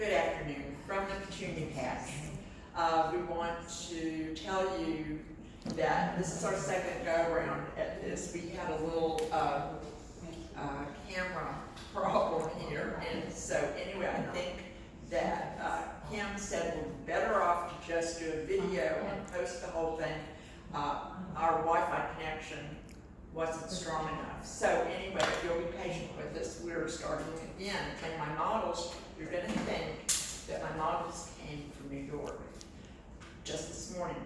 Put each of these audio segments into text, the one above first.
Good afternoon. From the Petunia cast, we want to tell you that this is our second go-around at this. We had a little camera problem here, and so anyway, I think that Kim said we're better off to just do a video and post the whole thing. Our Wi-Fi connection wasn't strong enough. So anyway, if you'll be patient with us, we're starting again. And my models, you're gonna think that my models came from New York just this morning,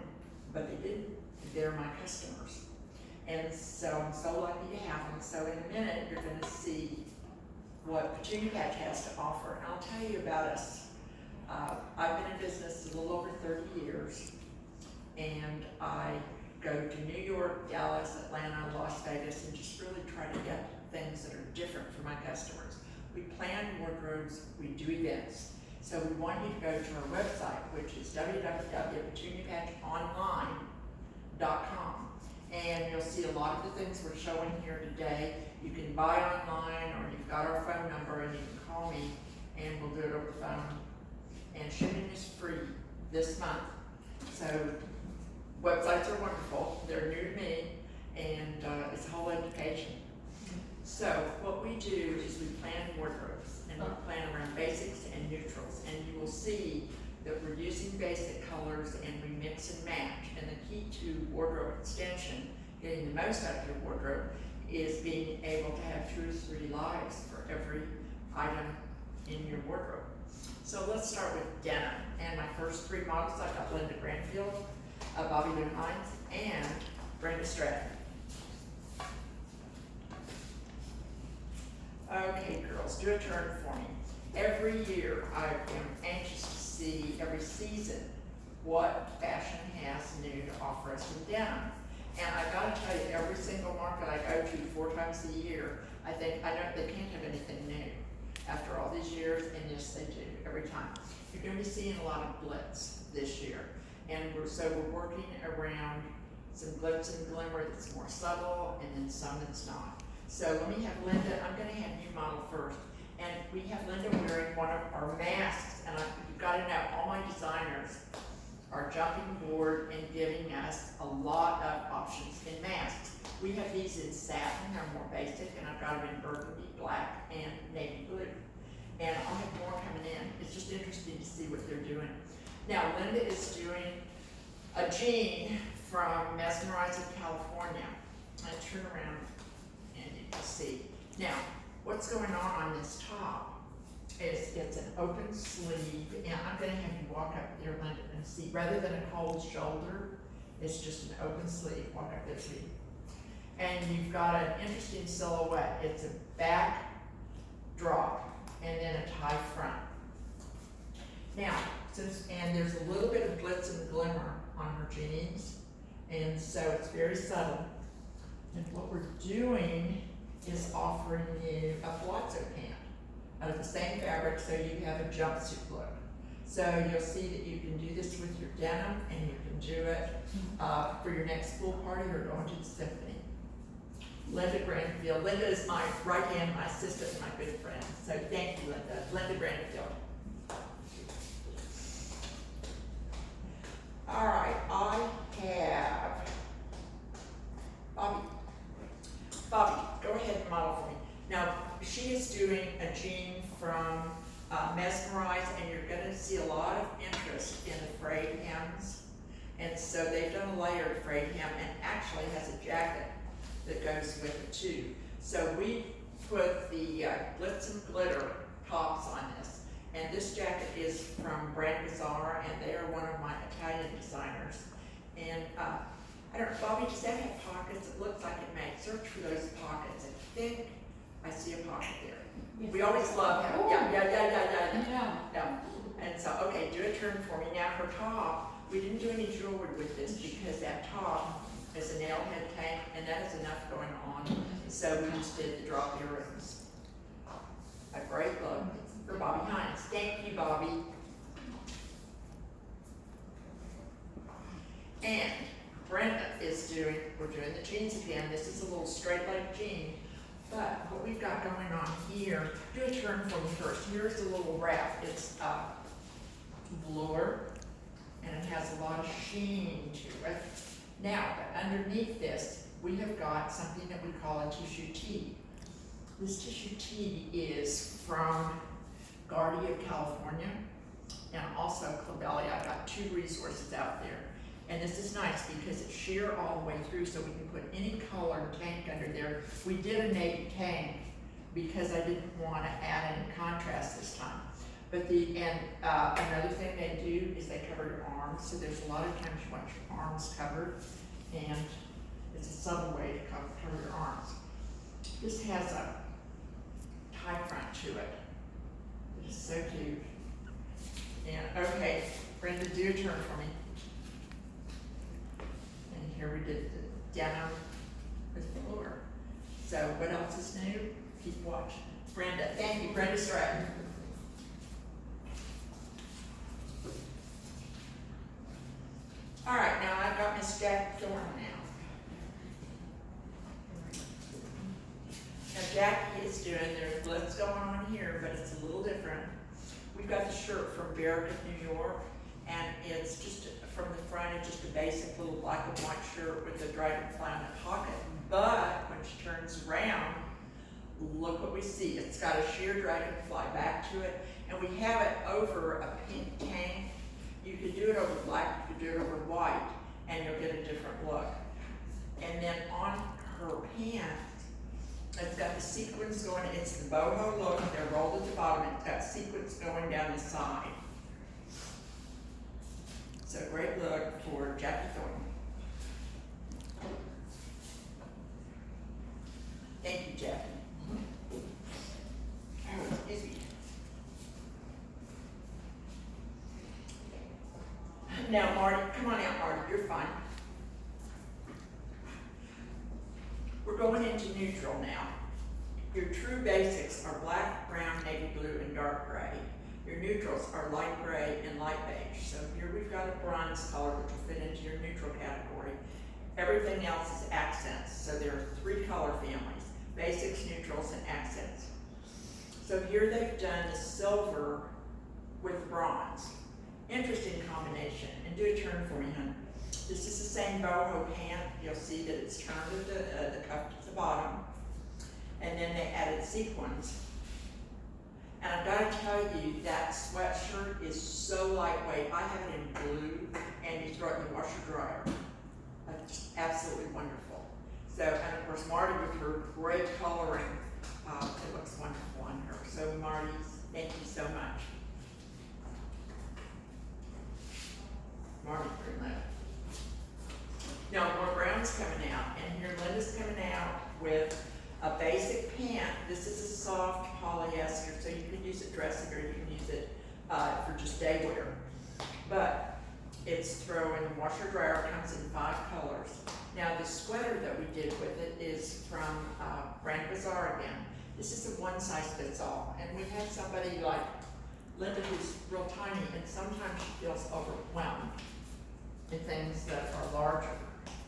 but they didn't. They're my customers. And so I'm so lucky to have them. So in a minute, you're gonna see what Petunia Patch has to offer. And I'll tell you about us. I've been in business a little over 30 years, and I go to New York, Dallas, Atlanta, Las Vegas, and just really try to get things that are different for my customers. We plan wardrobes, we do events. So we want you to go to our website, which is www.petuniapatchonline.com. And you'll see a lot of the things we're showing here today. You can buy online, or you've got our phone number and you can call me and we'll do it over the phone. And shipping is free this month. So websites are wonderful. They're new to me, and it's a whole education. So what we do is we plan wardrobes, and we plan around basics and neutrals. And you will see that we're using basic colors and we mix and match. And the key to wardrobe extension, getting the most out of your wardrobe, is being able to have 2 or 3 lives for every item in your wardrobe. So let's start with denim. And my first 3 models, I've got Linda Granfield, Bobby Lou Hines, and Brenda Stratton. Okay, girls, do a turn for me. Every year I am anxious to see, every season, what fashion has new to offer us in denim. And I've got to tell you, every single market I go to 4 times a year, I think, I know they can't have anything new after all these years, and yes, they do, every time. You're going to be seeing a lot of blitz this year. And we're working around some glitz and glimmer that's more subtle, and then some that's not. So let me have Linda, I'm gonna have you model first. And we have Linda wearing one of our masks, and you've gotta know, all my designers are jumping board and giving us a lot of options in masks. We have these in satin, they're more basic, and I've got them in burgundy, black, and navy blue. And I'll have more coming in. It's just interesting to see what they're doing. Now, Linda is doing a jean from Mesmerize in California. I turn around and you can see. Now, what's going on this top is it's an open sleeve, and I'm gonna have you walk up there, Linda, and see. Rather than a cold shoulder, it's just an open sleeve. Walk up there, see. And you've got an interesting silhouette. It's a back drop and then a tie front. Now, and there's a little bit of glitz and glimmer on her jeans, and so it's very subtle. And what we're doing is offering you a palazzo pant out of the same fabric, so you have a jumpsuit look. So you'll see that you can do this with your denim, and you can do it for your next pool party or going to the symphony. Linda Granfield. Linda is my right hand, my assistant, and my good friend. So thank you, Linda. Linda Granfield. All right, I have Bobby. Bobby, go ahead and model for me. Now, she is doing a jean from Mesmerize, and you're going to see a lot of interest in the frayed hems. And so they've done a layered frayed hem, and actually has a jacket that goes with it too. So we put the glitz and glitter tops on this. And this jacket is from Brand Bazaar, and they are one of my Italian designers. And I don't know, Bobby, does that have pockets? It looks like it may. Search for those pockets. I think I see a pocket there. Yes. We always love having, yeah. And so, okay, do a turn for me. Now her top, we didn't do any jewelry with this because that top is a nail head tank, and that is enough going on. So we just did the drop earrings. A great look for Bobby Hines. Thank you, Bobby. And Brenda is we're doing the jeans again. This is a little straight leg jean, but what we've got going on here do a turn for me first. Here's the little wrap. It's velour, and it has a lot of sheen to it. Now, underneath this, we have got something that we call a tissue tee. This tissue tee is from Guardia, California, and also Clovelly. I've got two resources out there. And this is nice because it's sheer all the way through, so we can put any color tank under there. We did a navy tank because I didn't want to add any contrast this time. But another thing they do is they cover your arms. So there's a lot of times you want your arms covered, and it's a subtle way to cover your arms. This has a tie front to it. It's so cute. And okay, Brenda, do a turn for me. And here we did the denim with velour. So what else is new? Keep watching. Brenda, thank you, Brenda Stratton. All right, now I've got Miss Jackie Thorne now. Now Jackie is doing, there's lots going on here, but it's a little different. We've got the shirt from Barrack of New York, and it's just from the front, it's just a basic little black and white shirt with a dragonfly in the pocket. But when she turns around, look what we see. It's got a sheer dragonfly back to it, and we have it over a pink tank. You could do it over black, you could do it over white, and you'll get a different look. And then on her pants, it's got the sequins going, it's the boho look, they're rolled at the bottom, it's got sequins going down the side. So great look for Jackie Thorne. Thank you, Jackie. Oh, excuse me. Now, Marty, come on out, Marty, you're fine. We're going into neutral now. Your true basics are black, brown, navy blue, and dark gray. Your neutrals are light gray and light beige. So here we've got a bronze color, which will fit into your neutral category. Everything else is accents. So there are 3 color families: basics, neutrals, and accents. So here they've done the silver with bronze. Interesting combination. And do a turn for me, hon. This is the same boho pant. You'll see that it's turned at the cuff at the bottom. And then they added sequins. And I've got to tell you, that sweatshirt is so lightweight. I have it in blue, and you throw it in the washer dryer. It's just absolutely wonderful. So, and of course, Marty with her great coloring, it looks wonderful on her. So Marty, thank you so much. Marty very much. Now more brown's coming out, and here Linda's coming out with a basic pant. This is a soft polyester, so you can use it dressing or you can use it for just day wear. But it's throw in the washer dryer, comes in 5 colors. Now the sweater that we did with it is from Grand Bazaar again. This is a one size fits all, and we had somebody like Linda who's real tiny, and sometimes she feels overwhelmed in things that are larger.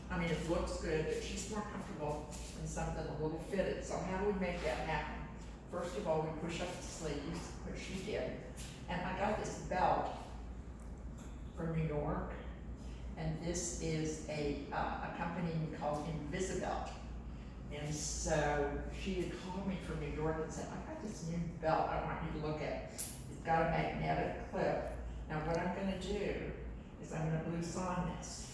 I mean, it looks good, but she's more comfortable in something a little fitted. So how do we make that happen? First of all, we push up the sleeves, which she did. And I got this belt from New York, and this is a company called Invisibelt. And so she had called me from New York and said, I got this new belt I want you to look at. It's got a magnetic clip. Now what I'm gonna do is I'm gonna loose on this.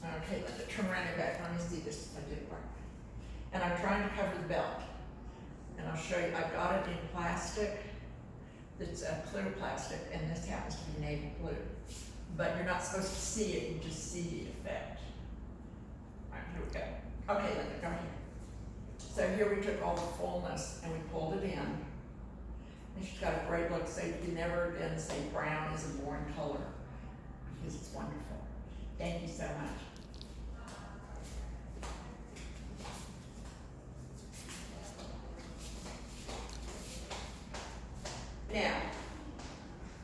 Okay, let it turn around and back. Let me see this. I did it right. And I'm trying to cover the belt. And I'll show you. I've got it in plastic. It's a clear plastic, and this happens to be navy blue. But you're not supposed to see it. You just see the effect. All right, here we go. Okay, let it go here. So here we took all the fullness and we pulled it in. And she's got a great look. So you can never again say brown is a boring color because it's wonderful. Thank you so much. Now,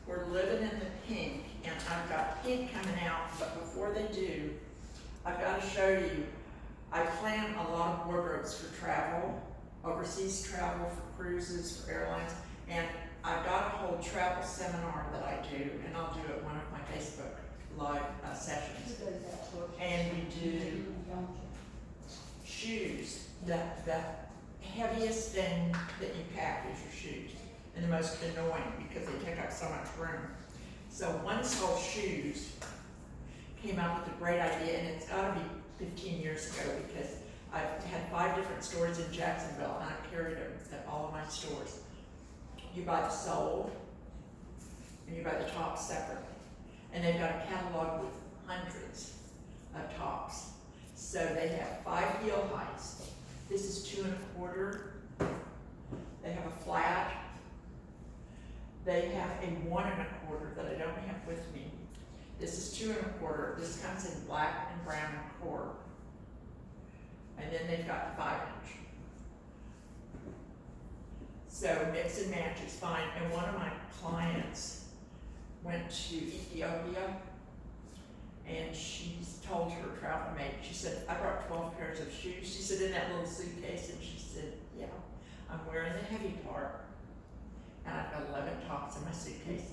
we're living in the pink, and I've got pink coming out, but before they do, I've got to show you, I plan a lot of wardrobes for travel, overseas travel, for cruises, for airlines. And I've got a whole travel seminar that I do, and I'll do it one of my Facebook live sessions. And we do shoes. The heaviest thing that you pack is your shoes, and the most annoying because they take up so much room. So One Sole Shoes came out with a great idea, and it's got to be 15 years ago because I've had 5 different stores in Jacksonville, and I've carried them at all of my stores. You buy the sole, and you buy the top separately. And they've got a catalog with hundreds of tops. So they have 5 heel heights. This is 2 1/4. They have a flat. They have a 1 1/4 that I don't have with me. This is 2 1/4. This comes in black and brown and cork. And then they've got 5-inch. So mix and match is fine. And one of my clients went to Ethiopia, and she's told her travel mate, she said, I brought 12 pairs of shoes. She said, in that little suitcase, and she said, yeah, I'm wearing the heavy part, and I've got 11 tops in my suitcase.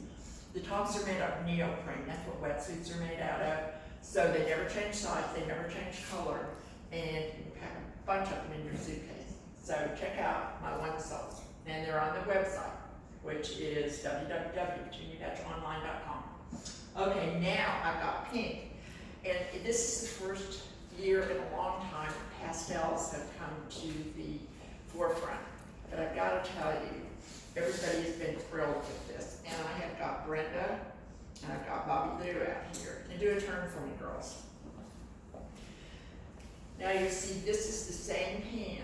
The tops are made out of neoprene. That's what wetsuits are made out of. So they never change size, they never change color, and you can pack a bunch of them in your suitcase. So check out my One Soles. And they're on the website, which is www.petuniaonline.com. Okay, now I've got pink. And this is the first year in a long time that pastels have come to the forefront. But I've got to tell you, everybody has been thrilled with this. And I have got Brenda, and I've got Bobby Lou out here. And do a turn for me, girls. Now you see, this is the same pan.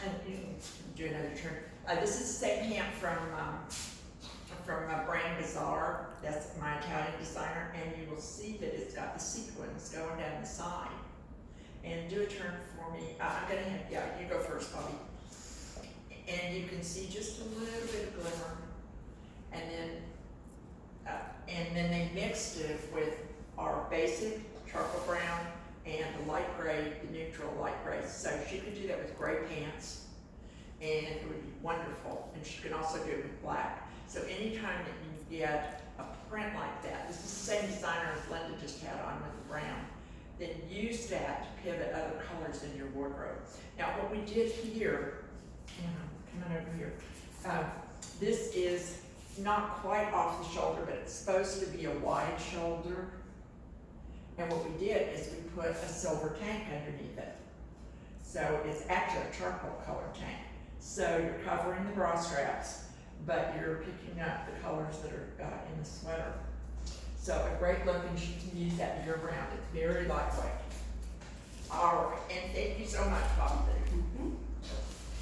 And you can do another turn. This is the same pant from Brand Bazaar. That's my Italian designer, and you will see that it's got the sequins going down the side. And do a turn for me. I'm gonna have, yeah, you go first, Bobby. And you can see just a little bit of glimmer, and then they mixed it with our basic charcoal brown and the light gray, the neutral light gray. So she could do that with gray pants, and it would be wonderful. And she can also do it with black. So anytime that you get a print like that, this is the same designer as Linda just had on with the brown, then use that to pivot other colors in your wardrobe. Now what we did here, come on over here, this is not quite off the shoulder, but it's supposed to be a wide shoulder. And what we did is we put a silver tank underneath it. So it's actually a charcoal color tank. So you're covering the bra straps, but you're picking up the colors that are in the sweater. So a great look, and you can use that year round. It's very lightweight. All right, and thank you so much, Bobby.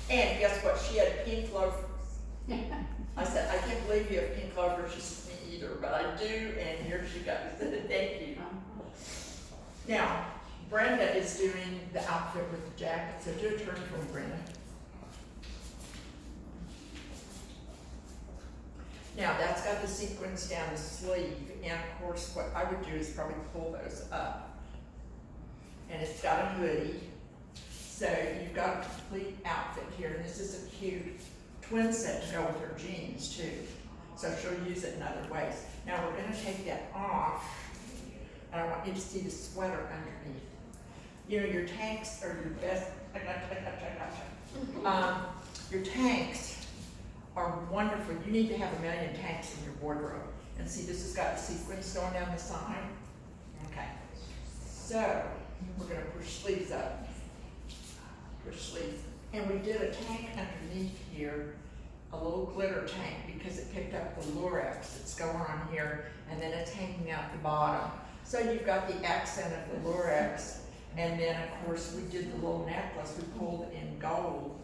And guess what? She had pink loafers. I said, I can't believe you have pink loafers. She said, me either, but I do, and here she goes. Thank you. Now, Brenda is doing the outfit with the jacket, so do a turn for me, Brenda. Now, that's got the sequins down the sleeve, and of course, what I would do is probably pull those up. And it's got a hoodie, so you've got a complete outfit here, and this is a cute twin set to go with her jeans, too. So she'll use it in other ways. Now, we're gonna take that off, and I want you to see the sweater underneath. You know, your tanks are your best, your tanks are wonderful. You need to have 1,000,000 tanks in your wardrobe. And see, this has got the sequins going down the side. Okay. So, we're gonna push sleeves up. Push sleeves. And we did a tank underneath here, a little glitter tank, because it picked up the lurex that's going on here, and then it's hanging out the bottom. So you've got the accent of the lurex, and then of course we did the little necklace we pulled in gold.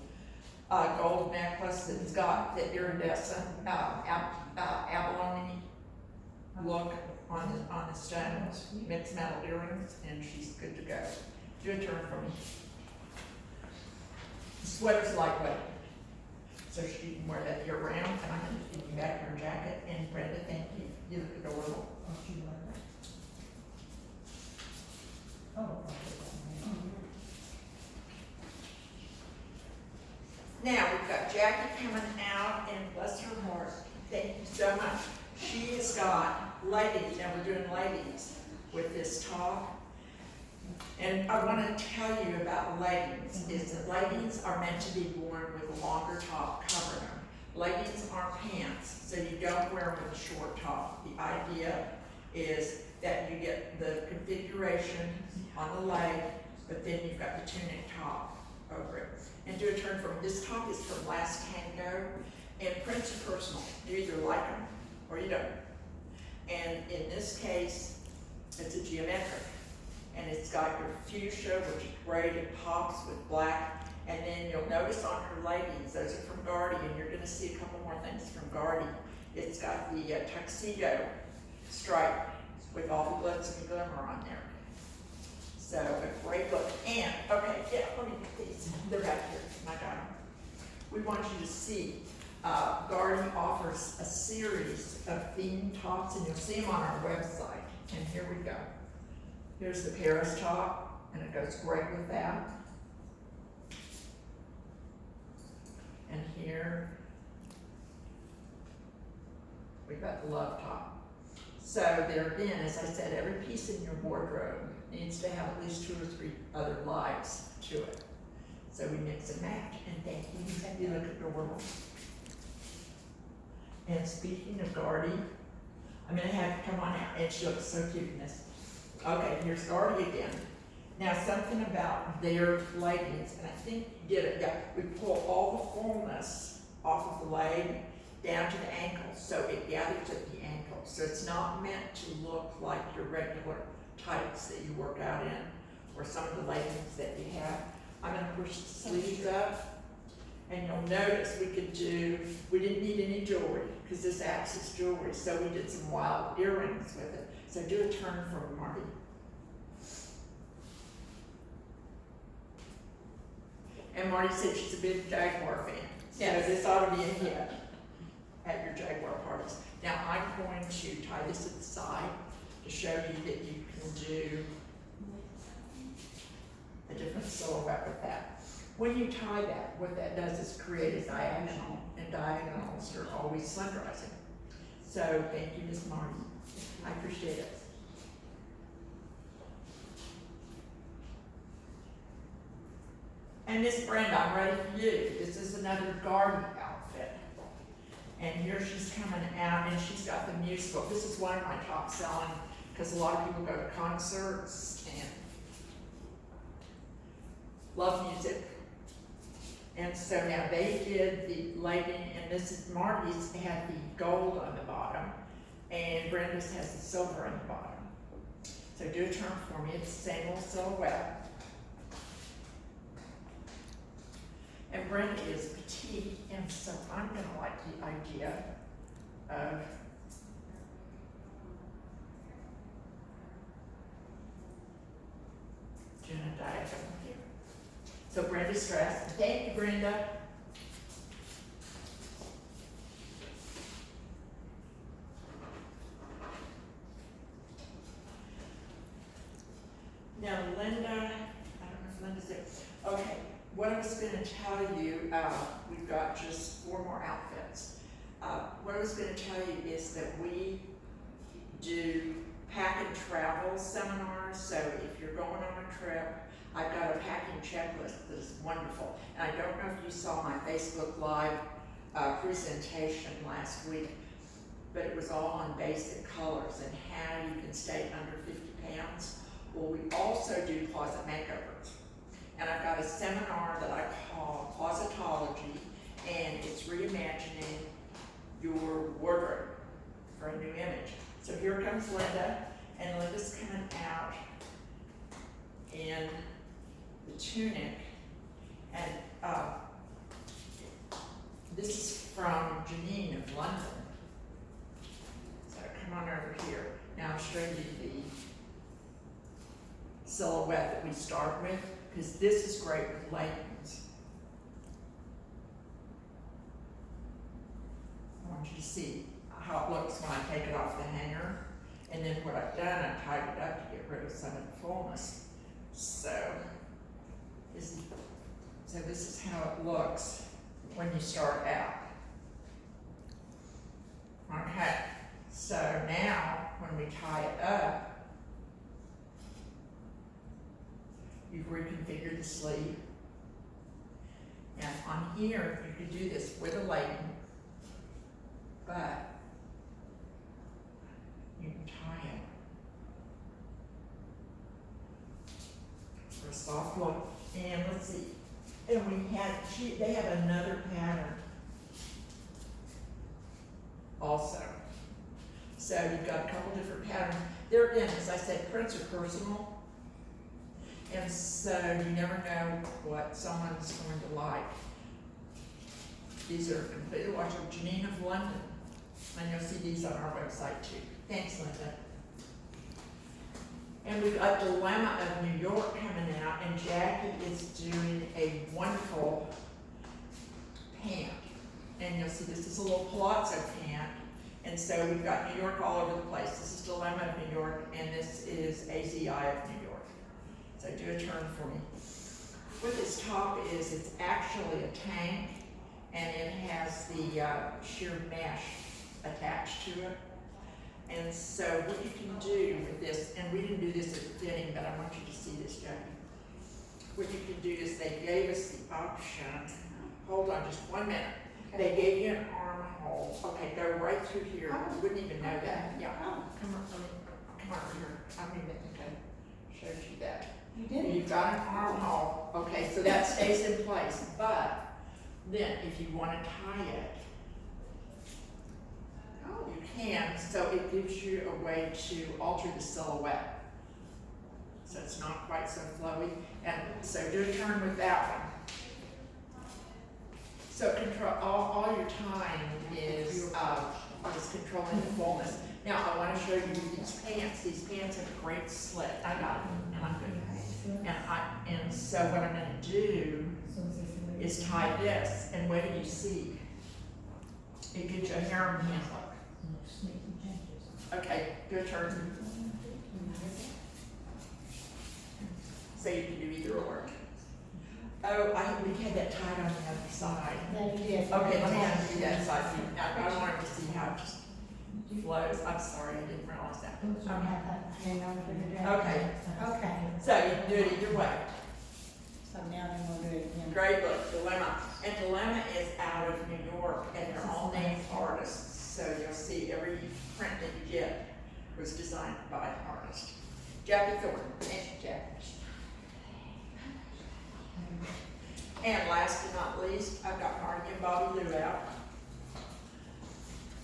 Gold necklace that's got the iridescent abalone look on the stones, mixed metal earrings, and she's good to go. Do a turn for me. The sweater's lightweight, so she can wear that year round, and I'm going to give you back her jacket. And Brenda, thank you. You look adorable. Now, we've got Jackie coming out, and bless her heart, thank you so much. She has got leggings, now we're doing leggings with this top. And I want to tell you about leggings, is that leggings are meant to be worn with a longer top covering them. Leggings aren't pants, so you don't wear them with a short top. The idea is that you get the configuration on the leg, but then you've got the tunic top over it. And do a turn from, this top is from Last Tango, and prints are personal. You either like them or you don't. And in this case, it's a geometric. And it's got your fuchsia, which is great, it pops with black. And then you'll notice on her leggings, those are from Guardi, and you're gonna see a couple more things from Guardi. It's got the tuxedo stripe with all the glitz and glimmer on there. So a great look. And, okay, yeah, let me get these. They're back here, I got them. We want you to see, Guardi offers a series of themed tops, and you'll see them on our website. And here we go. Here's the Paris top, and it goes great with that. And here, we've got the love top. So there again, as I said, every piece in your wardrobe needs to have at least 2 or 3 other lives to it. So we mix and match, and thank you. You look adorable. And speaking of Guardi, I'm gonna have you come on out, and she looks so cute in this. Okay, here's Guardi again. Now something about their leggings, and I think you get it, yeah, we pull all the fullness off of the leg down to the ankle, so it gathers at the ankle. So it's not meant to look like your regular tights that you work out in, or some of the leggings that you have. I'm gonna push the sleeves up, and you'll notice we didn't need any jewelry, because this acts as jewelry, so we did some wild earrings with it. So do a turn for Marty. And Marty said she's a big Jaguar fan. Yes. So this ought to be a hit at your Jaguar parties. Now I'm going to tie this at the side to show you that you can do a different silhouette with that. When you tie that, what that does is create a diagonal, and diagonals are always slenderizing. So thank you, Miss Marty. I appreciate it. And Miss Brenda, I'm ready for you. This is another Guardi outfit. And here she's coming out, and she's got the musical. This is one of my top selling, because a lot of people go to concerts and love music. And so now they did the legging, and this is Marty's had the gold on the bottom, and Brenda's has the silver on the bottom. So do a turn for me, it's the same old silhouette. And Brenda is petite, and so I'm gonna like the idea of doing a diagonal here. So Brenda's dressed. Thank you, Brenda. Now Linda, I don't know if Linda's there. Okay, what I was gonna tell you, we've got just 4 more outfits. What I was gonna tell you is that we do pack and travel seminars, so if you're going on a trip, I've got a packing checklist that is wonderful. And I don't know if you saw my Facebook Live presentation last week, but it was all on basic colors and how you can stay under 50 pounds. Well, we also do closet makeovers. And I've got a seminar that I call Closetology, and it's reimagining your wardrobe for a new image. So here comes Linda, and Linda's coming out in the tunic, and this is from Janine of London. So come on over here. Now I'll show you the silhouette that we start with, because this is great with leggings. I want you to see how it looks when I take it off the hanger. And then what I've done, I've tied it up to get rid of some of the fullness. So this is how it looks when you start out. Okay, so now when we tie it up, you've reconfigured the sleeve. And on here, you could do this with a laden, but you can tie it for a soft look. And let's see, and they have another pattern also. So you've got a couple different patterns. There again, as I said, prints are personal. And so you never know what someone's going to like. These are completely washable. Janine of London. And you'll see these on our website too. Thanks, Linda. And we've got Dilemma of New York coming out, and Jackie is doing a wonderful pant. And you'll see this is a little palazzo pant. And so we've got New York all over the place. This is Dilemma of New York, and this is AZI of New York. So do a turn for me. What this top is, it's actually a tank, and it has the sheer mesh attached to it. And so what you can do with this, and we didn't do this at the fitting, but I want you to see this, Jackie. What you can do is they gave us the option, hold on just 1 minute. Okay. They gave you an armhole. Okay, go right through here. You wouldn't even know that. Yeah, come on over here. I don't even think I showed you that. You didn't. You've got an armhole. Okay, so that stays in place. But then if you want to tie it, you can. So it gives you a way to alter the silhouette. So it's not quite so flowy. And so do a turn with that one. So control all your time is controlling the fullness. Now I want to show you these pants. These pants have a great slit. I got them, and I'm good. And so what I'm going to do is tie this, and what do you see? It gives you a harem hand look. Okay, do a turn. So you can do either or. Oh, we had that tied on the other side. No, you did. Okay, let me undo that side. I wanted to see how it just flows. I'm sorry, I didn't realize that. Okay. Okay. So you can do it either way. So now then we'll do it again. Great look, Dilemma. And Dilemma is out of New York, and they're all named artists. So you'll see every print that you get was designed by an artist. Jackie Thornton. Thank you, Jackie. And last but not least, I've got Marty and Bobby Lou out.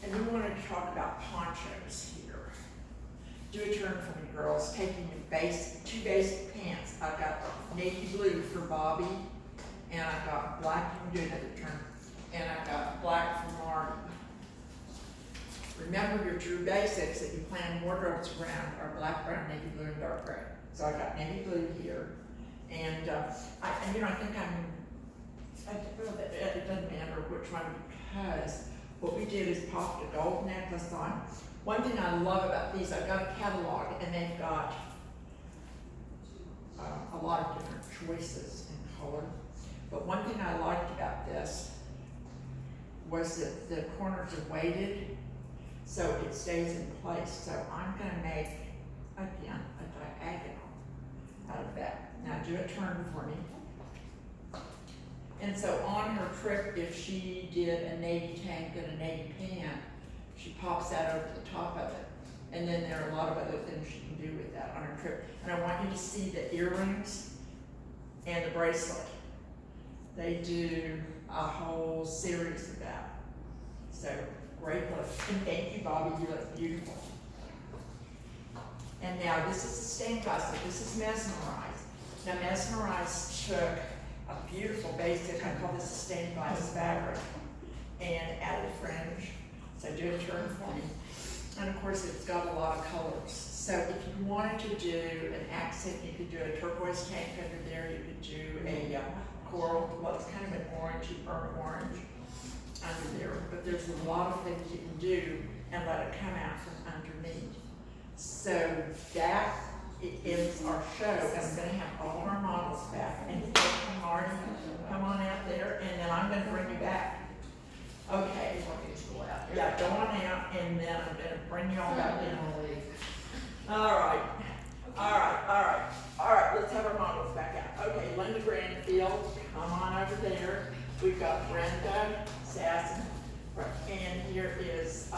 And we wanted to talk about ponchos here. Do a turn for me, girls. Taking your two basic pants. I've got navy blue for Bobby, and I've got black. You can do another turn. And I've got black for Marty. Remember your true basics that you plan wardrobes around are black, brown, navy blue, and dark gray. So I've got navy blue here. And I think it doesn't matter which one, because what we did is popped a gold necklace on. One thing I love about these, I've got a catalog, and they've got a lot of different choices in color. But one thing I liked about this was that the corners are weighted, so it stays in place. So I'm going to make, again, a diagonal out of that. Now do a turn for me. And so on her trip, if she did a navy tank and a navy pant, she pops that over the top of it. And then there are a lot of other things she can do with that on her trip. And I want you to see the earrings and the bracelet. They do a whole series of that. So great look. And thank you, Bobby, you look beautiful. And now this is the stained glass, so this is Mesmerized. Now Mesmerized took a beautiful basic, I call this a stained glass fabric, and added fringe. So do a turn for me. And of course it's got a lot of colors. So if you wanted to do an accent, you could do a turquoise tank under there, you could do a coral, well it's kind of an orangey, burnt orange under there. But there's a lot of things you can do and let it come out from underneath. So that it ends our show, and I'm gonna have all of our models back. And Marty, come on out there, and then I'm gonna bring you back. Okay. Yeah, go on out, and then I'm gonna bring you all back in. All right, let's have our models back out. Okay, Linda Granfield, come on over there. We've got Brenda Sasson, and here is,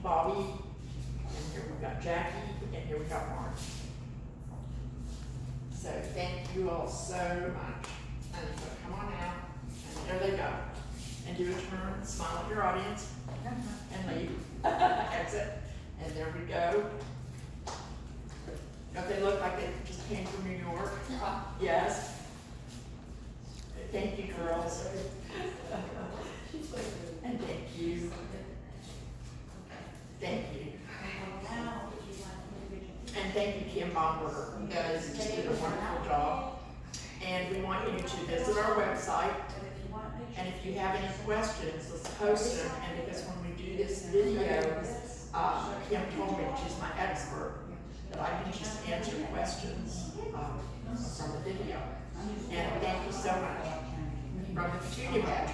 Bobby, and here we've got Jackie, and here we've got Mark. So thank you all so much. And so come on out, and there they go. And do a turn, smile at your audience, and leave, exit, and there we go. Don't they look like they just came from New York? Yes. Thank you, girls. And thank you. Thank you. And thank you, Kim Baumberger, who just did a wonderful job. And we want you to visit our website. And if you have any questions, let's post them. And because when we do this video, Kim told me, she's my expert, that I can just answer questions from the video. And thank you so much. From the Petunia Badge.